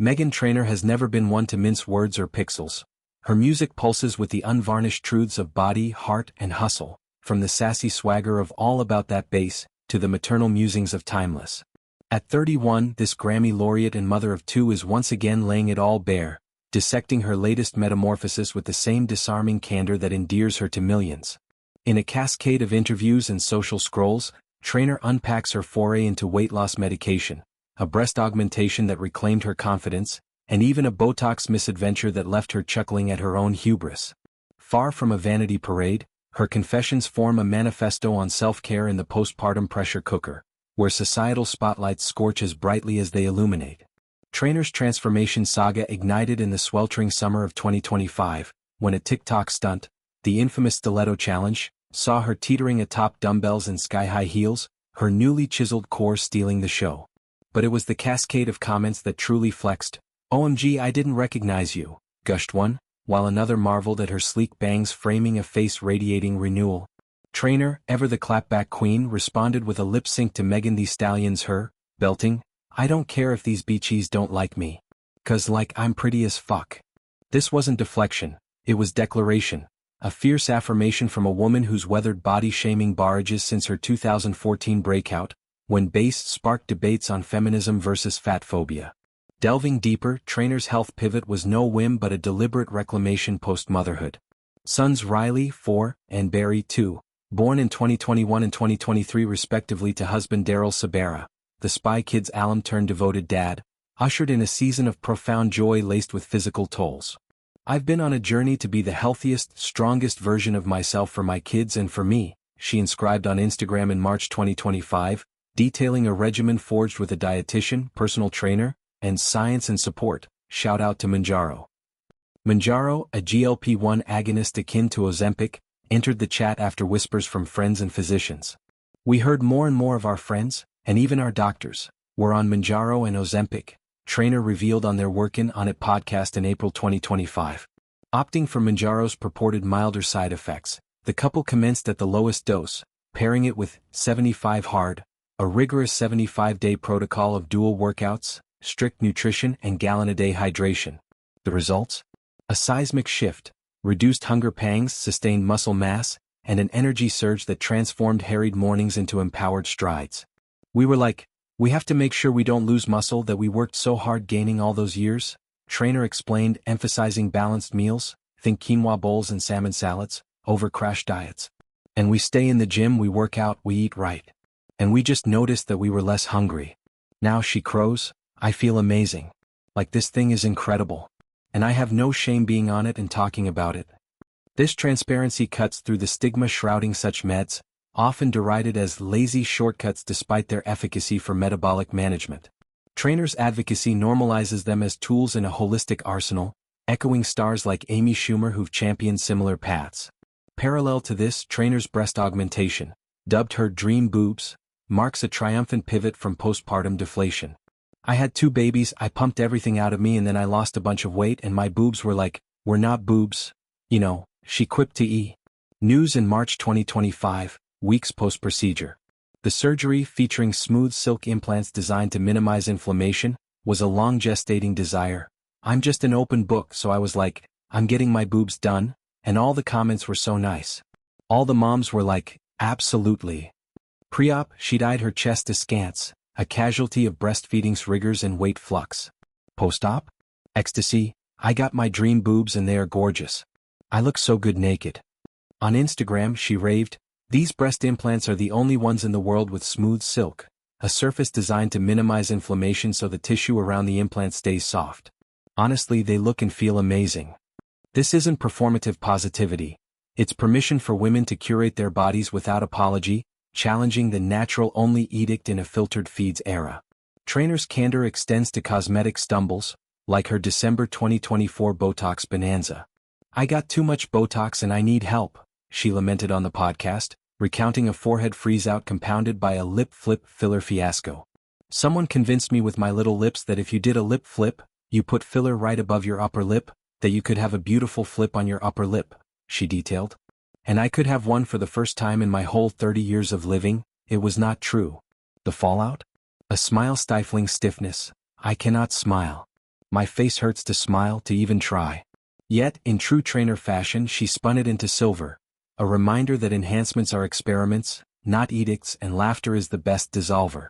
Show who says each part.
Speaker 1: Meghan Trainor has never been one to mince words or pixels. Her music pulses with the unvarnished truths of body, heart, and hustle, from the sassy swagger of All About That Bass, to the maternal musings of Timeless. At 31, this Grammy laureate and mother of two is once again laying it all bare, dissecting her latest metamorphosis with the same disarming candor that endears her to millions. In a cascade of interviews and social scrolls, Trainor unpacks her foray into weight loss medication, a breast augmentation that reclaimed her confidence, and even a Botox misadventure that left her chuckling at her own hubris. Far from a vanity parade, her confessions form a manifesto on self-care in the postpartum pressure cooker, where societal spotlights scorch as brightly as they illuminate. Trainor's transformation saga ignited in the sweltering summer of 2025, when a TikTok stunt, the infamous stiletto challenge, saw her teetering atop dumbbells and sky-high heels, her newly chiseled core stealing the show. But it was the cascade of comments that truly flexed. "OMG, I didn't recognize you," gushed one, while another marveled at her sleek bangs framing a face radiating renewal. Trainor, ever the clapback queen, responded with a lip sync to Megan Thee Stallion's Her, belting, "I don't care if these beachies don't like me. 'Cause like I'm pretty as fuck." This wasn't deflection, it was declaration, a fierce affirmation from a woman who's weathered body-shaming barrages since her 2014 breakout, when Bass sparked debates on feminism versus fat phobia. Delving deeper, Trainor's health pivot was no whim but a deliberate reclamation post-motherhood. Sons Riley, 4, and Barry, 2, born in 2021 and 2023 respectively to husband Daryl Sabera, the Spy Kids alum-turned-devoted dad, ushered in a season of profound joy laced with physical tolls. "I've been on a journey to be the healthiest, strongest version of myself for my kids and for me," she inscribed on Instagram in March 2025, detailing a regimen forged with a dietitian, personal trainer, and science and support. Shout out to Mounjaro. Mounjaro, a GLP-1 agonist akin to Ozempic, entered the chat after whispers from friends and physicians. "We heard more and more of our friends, and even our doctors, were on Mounjaro and Ozempic," Trainor revealed on their Workin' On It podcast in April 2025. Opting for Mounjaro's purported milder side effects, the couple commenced at the lowest dose, pairing it with 75 Hard, a rigorous 75-day protocol of dual workouts, strict nutrition and gallon-a-day hydration. The results? A seismic shift, reduced hunger pangs, sustained muscle mass, and an energy surge that transformed harried mornings into empowered strides. "We were like, we have to make sure we don't lose muscle that we worked so hard gaining all those years," Trainor explained, emphasizing balanced meals, think quinoa bowls and salmon salads, over crash diets. "And we stay in the gym, we work out, we eat right. And we just noticed that we were less hungry. Now," she crows, "I feel amazing. Like this thing is incredible. And I have no shame being on it and talking about it." This transparency cuts through the stigma shrouding such meds, often derided as lazy shortcuts despite their efficacy for metabolic management. Trainor's advocacy normalizes them as tools in a holistic arsenal, echoing stars like Amy Schumer who've championed similar paths. Parallel to this, Trainor's breast augmentation, dubbed her Dream Boobs, marks a triumphant pivot from postpartum deflation. "I had 2 babies, I pumped everything out of me and then I lost a bunch of weight and my boobs were like, we're not boobs, you know," she quipped to E! News in March 2025, weeks post-procedure. The surgery, featuring smooth silk implants designed to minimize inflammation, was a long-gestating desire. "I'm just an open book, so I was like, I'm getting my boobs done," and all the comments were so nice. All the moms were like, "Absolutely." Pre-op, she dyed her chest askance, a casualty of breastfeeding's rigors and weight flux. Post-op? Ecstasy, "I got my dream boobs and they are gorgeous. I look so good naked." On Instagram, she raved, "These breast implants are the only ones in the world with smooth silk, a surface designed to minimize inflammation so the tissue around the implant stays soft. Honestly, they look and feel amazing." This isn't performative positivity. It's permission for women to curate their bodies without apology, challenging the natural-only edict in a filtered feeds era. Trainor's candor extends to cosmetic stumbles, like her December 2024 Botox bonanza. "I got too much Botox and I need help," she lamented on the podcast, recounting a forehead freeze-out compounded by a lip flip filler fiasco. "Someone convinced me with my little lips that if you did a lip flip, you put filler right above your upper lip, that you could have a beautiful flip on your upper lip," she detailed. "And I could have one for the first time in my whole 30 years of living." It was not true. The fallout? A smile-stifling stiffness. "I cannot smile. My face hurts to smile, to even try. Yet, in true Trainor fashion, she spun it into silver. A reminder that enhancements are experiments, not edicts, and laughter is the best dissolver.